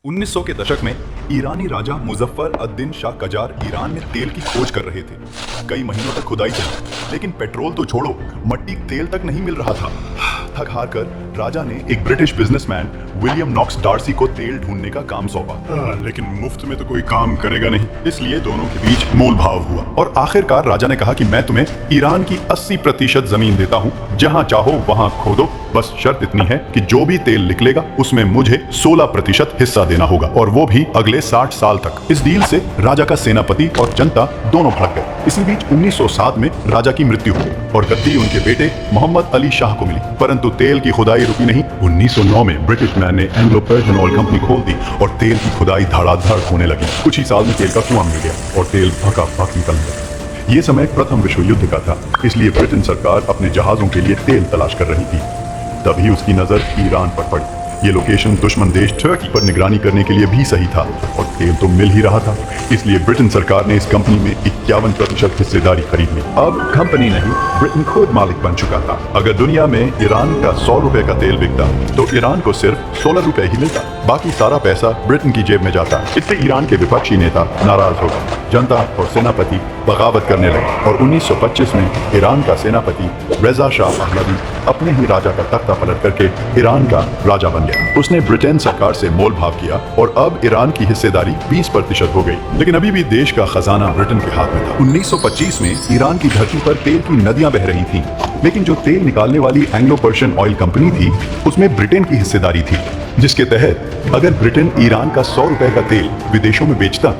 1900 के दशक में ईरानी राजा मुजफ्फर अद-दीन शाह कजार ईरान में तेल की खोज कर रहे थे। कई महीनों तक खुदाई चली, लेकिन पेट्रोल तो छोड़ो, मट्टी तेल तक नहीं मिल रहा था। थक हार कर राजा ने एक British businessman William Knox D'Arcy को तेल ढूंढने का काम सौंपा। लेकिन मुफ्त में तो कोई काम करेगा नहीं, इसलिए दोनों के बीच मोल भाव हुआ और आखिरकार राजा ने कहा कि मैं तुम्हें ईरान की 80% जमीन देता हूँ, जहाँ चाहो वहाँ खोदो, बस शर्त इतनी है कि जो भी तेल निकलेगा उसमें मुझे 16% हिस्सा देना होगा, और वो भी अगले 60 साल तक। इस डील से राजा का सेनापति और जनता दोनों भड़क गए। इसी बीच 1907 में राजा की मृत्यु हो गई और गद्दी उनके बेटे मोहम्मद अली शाह को मिली। परंतु तेल की खुदाई रुकी नहीं। 1909 में ब्रिटिश मैन ने एंग्लो पर्शियन ऑयल कंपनी खोल दी और तेल की खुदाई धड़ाधड़ होने लगी। कुछ ही साल में तेल का कुआं मिल गया और तेल भका-भक निकल गया। ये समय प्रथम विश्व युद्ध का था, इसलिए ब्रिटेन सरकार अपने जहाजों के लिए तेल तलाश कर रही थी। तभी उसकी नजर ईरान पर पड़ी। ये लोकेशन दुश्मन देश टर्की पर निगरानी करने के लिए भी सही था और तेल तो मिल ही रहा था, इसलिए ब्रिटेन सरकार ने इस कंपनी में 51% हिस्सेदारी खरीद ली। अब कंपनी नहीं, ब्रिटेन खुद मालिक बन चुका था। अगर दुनिया में ईरान का 100 रुपए का तेल बिकता तो ईरान को सिर्फ 16 रुपए ही मिलता, बाकी सारा पैसा ब्रिटेन की जेब में जाता। इससे ईरान के विपक्षी नेता नाराज हो गए। जनता और सेनापति बगावत करने लगे और 1925 में ईरान का सेनापति रेजा शाह पहलवी अपने ही राजा का तख्ता पलट करके ईरान का राजा बन गया। उसने ब्रिटेन सरकार से मोल भाव किया और अब ईरान की हिस्सेदारी 20% हो गई। लेकिन अभी भी देश का खजाना ब्रिटेन के हाथ में था। 1925 में ईरान की धरती पर तेल की नदियां बह रही थीं, लेकिन जो तेल निकालने वाली एंग्लो पर्शियन ऑयल कंपनी थी उसमें ब्रिटेन की हिस्सेदारी थी, जिसके तहत अगर ब्रिटेन ईरान का 100 रुपए का तेल विदेशों में बेचता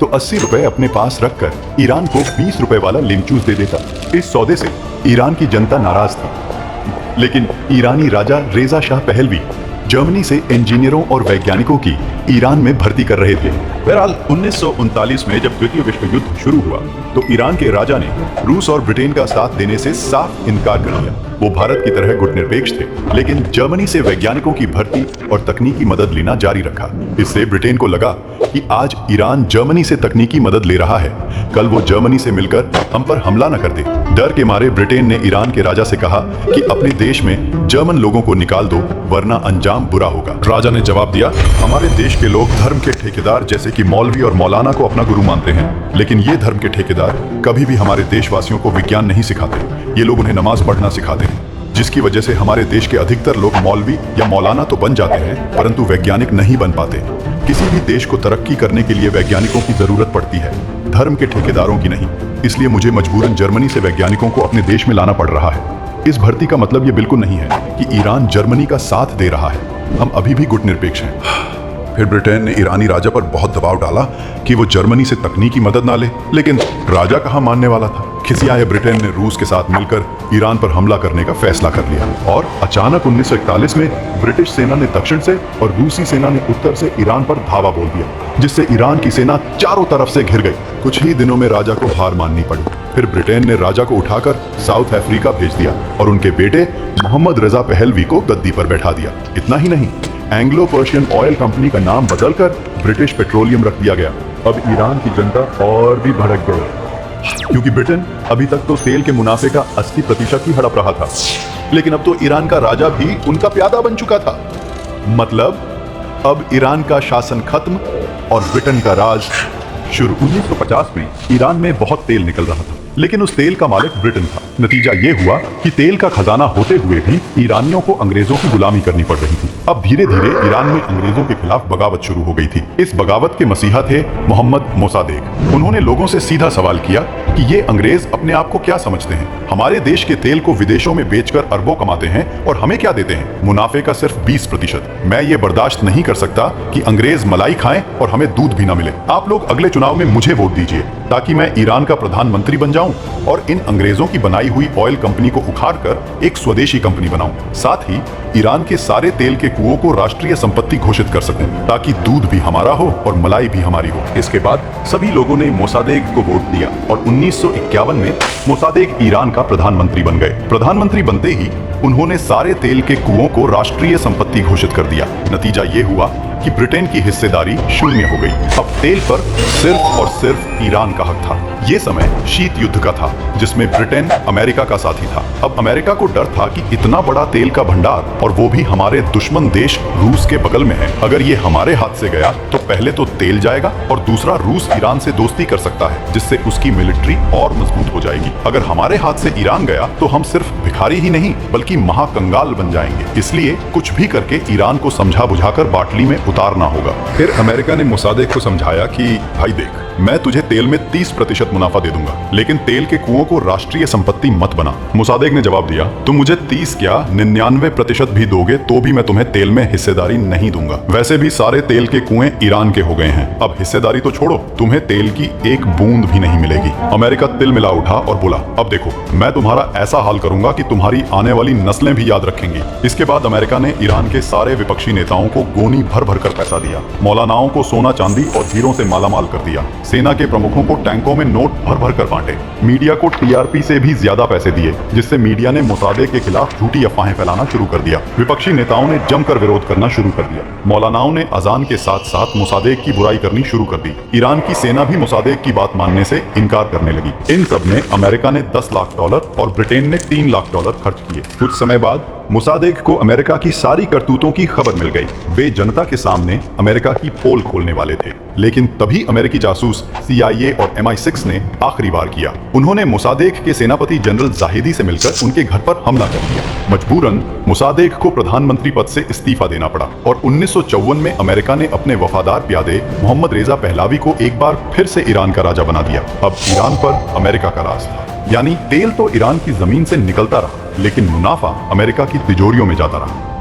तो 80 रुपए अपने पास रखकर ईरान को 20 रुपए वाला लेमचूस दे देता। इस सौदे से ईरान की जनता नाराज थी, लेकिन ईरानी राजा रेजा शाह पहलवी जर्मनी से इंजीनियरों और वैज्ञानिकों की ईरान में भर्ती कर रहे थे। बहरहाल 1939 में जब द्वितीय विश्व युद्ध शुरू हुआ तो ईरान के राजा ने रूस और ब्रिटेन का साथ देने से साफ इनकार कर दिया। वो भारत की तरह गुटनिरपेक्ष थे, लेकिन जर्मनी से वैज्ञानिकों की भर्ती और तकनीकी मदद लेना जारी रखा। इससे ब्रिटेन को लगा कि आज ईरान जर्मनी से तकनीकी मदद ले रहा है, कल वो जर्मनी से मिलकर हम पर हमला न कर दे। डर के मारे ब्रिटेन ने ईरान के राजा से कहा कि अपने देश में जर्मन लोगों को निकाल दो, वरना अंजाम बुरा होगा। राजा ने जवाब दिया, हमारे देश के लोग धर्म के ठेकेदार जैसे कि मौलवी और मौलाना को अपना गुरु मानते हैं, लेकिन ये धर्म के ठेकेदार कभी भी हमारे देशवासियों को विज्ञान नहीं सिखाते। ये लोग उन्हें नमाज पढ़ना सिखाते हैं, जिसकी वजह से हमारे देश के अधिकतर लोग मौलवी या मौलाना तो बन जाते हैं, परंतु वैज्ञानिक नहीं बन पाते। किसी भी देश को तरक्की करने के लिए वैज्ञानिकों की जरूरत पड़ती है, धर्म के ठेकेदारों की नहीं। इसलिए मुझे मजबूरन जर्मनी से वैज्ञानिकों को अपने देश में लाना पड़ रहा है। इस भर्ती का मतलब ये बिल्कुल नहीं है कि ईरान जर्मनी का साथ दे रहा है। हम अभी भी गुटनिरपेक्ष हैं। फिर ब्रिटेन ने ईरानी राजा पर बहुत दबाव डाला कि वो जर्मनी से तकनीकी मदद ना ले, लेकिन राजा कहाँ मानने वाला था। खिसियाए ब्रिटेन ने रूस के साथ मिलकर ईरान पर हमला करने का फैसला कर लिया और अचानक 1941 में ब्रिटिश सेना ने दक्षिण से और रूसी सेना ने उत्तर से ईरान पर धावा बोल दिया, जिससे ईरान की सेना चारों तरफ से घिर गई। कुछ ही दिनों में राजा को हार माननी पड़ी। फिर ब्रिटेन ने राजा को उठाकर साउथ अफ्रीका भेज दिया और उनके बेटे मोहम्मद रजा पहलवी को गद्दी पर बैठा दिया। इतना ही नहीं, एंग्लो पर्शियन ऑयल कंपनी का नाम बदलकर ब्रिटिश पेट्रोलियम रख दिया गया। अब ईरान की जनता और भी भड़क गई, क्योंकि ब्रिटेन अभी तक तो तेल के मुनाफे का 80% ही हड़प रहा था, लेकिन अब तो ईरान का राजा भी उनका प्यादा बन चुका था। मतलब अब ईरान का शासन खत्म और ब्रिटेन का राज शुरू। 1950 में ईरान में बहुत तेल निकल रहा था, लेकिन उस तेल का मालिक ब्रिटेन था। नतीजा ये हुआ कि तेल का खजाना होते हुए भी ईरानियों को अंग्रेजों की गुलामी करनी पड़ रही थी। अब धीरे धीरे ईरान में अंग्रेजों के खिलाफ बगावत शुरू हो गई थी। इस बगावत के मसीहा थे मोहम्मद मोसादेक। उन्होंने लोगों से सीधा सवाल किया कि ये अंग्रेज अपने आप को क्या समझते हैं? हमारे देश के तेल को विदेशों में बेचकर अरबों कमाते हैं और हमें क्या देते हैं? मुनाफे का सिर्फ 20%। मैं ये बर्दाश्त नहीं कर सकता कि अंग्रेज मलाई खाएं और हमें दूध भी न मिले। आप लोग अगले चुनाव में मुझे वोट दीजिए ताकि मैं ईरान का प्रधानमंत्री बन जाऊं और इन अंग्रेजों की बनाई हुई ऑयल कंपनी को उखाड़कर एक स्वदेशी कंपनी बनाऊं। साथ ही ईरान के सारे तेल के कुओं को राष्ट्रीय संपत्ति घोषित कर सकूं, ताकि दूध भी हमारा हो और मलाई भी हमारी हो। इसके बाद सभी लोगों ने मोसादेक को वोट दिया और 1951 में मोसादेक ईरान का प्रधानमंत्री बन गए। प्रधानमंत्री बनते ही उन्होंने सारे तेल के कुओं को राष्ट्रीय संपत्ति घोषित कर दिया। नतीजा ये हुआ कि ब्रिटेन की हिस्सेदारी शून्य हो गई। अब तेल पर सिर्फ और सिर्फ ईरान का हक था। ये समय शीत युद्ध का था, जिसमें ब्रिटेन अमेरिका का साथी था। अब अमेरिका को डर था कि इतना बड़ा तेल का भंडार, और वो भी हमारे दुश्मन देश रूस के बगल में है, अगर ये हमारे हाथ से गया तो पहले तो तेल जाएगा और दूसरा रूस ईरान से दोस्ती कर सकता है, जिससे उसकी मिलिट्री और मजबूत हो जाएगी। अगर हमारे हाथ से ईरान गया तो हम सिर्फ भिखारी ही नहीं बल्कि महाकंगाल बन जाएंगे। इसलिए कुछ भी करके ईरान को समझा बुझाकर बाटली में उतारना होगा। फिर अमेरिका ने मोसादेक को समझाया कि भाई देख, मैं तुझे तेल में 30% मुनाफा दे दूंगा, लेकिन तेल के कुओं को राष्ट्रीय संपत्ति मत बना। मोसादेक ने जवाब दिया, तुम मुझे 30 क्या 99% भी दोगे तो भी मैं तुम्हें तेल में हिस्सेदारी नहीं दूंगा। वैसे भी सारे तेल के कुएं ईरान के हो गए हैं, अब हिस्सेदारी तो छोड़ो, तुम्हें तेल की एक बूंद भी नहीं मिलेगी। अमेरिका तिल मिला उठा और बोला, अब देखो, मैं तुम्हारा ऐसा हाल करूंगा कि तुम्हारी आने वाली नस्लें भी याद रखेंगी। इसके बाद अमेरिका ने ईरान के सारे विपक्षी नेताओं को गोनी भर भर कर पैसा दिया, मौलानाओं को सोना चांदी और हीरों से मालामाल कर दिया, सेना के प्रमुखों को टैंकों में नोट भर भर कर बांटे, मीडिया को टीआरपी से भी ज्यादा पैसे दिए, जिससे मीडिया ने मोसादेक के खिलाफ झूठी अफवाहें फैलाना शुरू कर दिया। विपक्षी नेताओं ने जमकर विरोध करना शुरू कर दिया। मौलानाओं ने अजान के साथ साथ मोसादेक की बुराई करनी शुरू कर दी। ईरान की सेना भी मोसादेक की बात मानने से इनकार करने लगी। इन सब में अमेरिका ने $10 लाख और ब्रिटेन ने $3 लाख खर्च किए। कुछ समय बाद मोसादेक को अमेरिका की सारी करतूतों की खबर मिल गई। वे जनता के सामने अमेरिका की पोल खोलने वाले थे, लेकिन तभी अमेरिकी जासूस CIA और MI6 ने आखिरी बार किया। उन्होंने मोसादेक के सेनापति जनरल जाहिदी से मिलकर उनके घर पर हमला कर दिया। मजबूरन मोसादेक को प्रधानमंत्री पद से इस्तीफा देना पड़ा और 1954 में अमेरिका ने अपने वफादार प्यादे मोहम्मद रेजा पहलवी को एक बार फिर से ईरान का राजा बना दिया। अब ईरान पर अमेरिका का राज था, यानी तेल तो ईरान की जमीन से निकलता रहा, लेकिन मुनाफा अमेरिका की तिजोरियों में जाता रहा।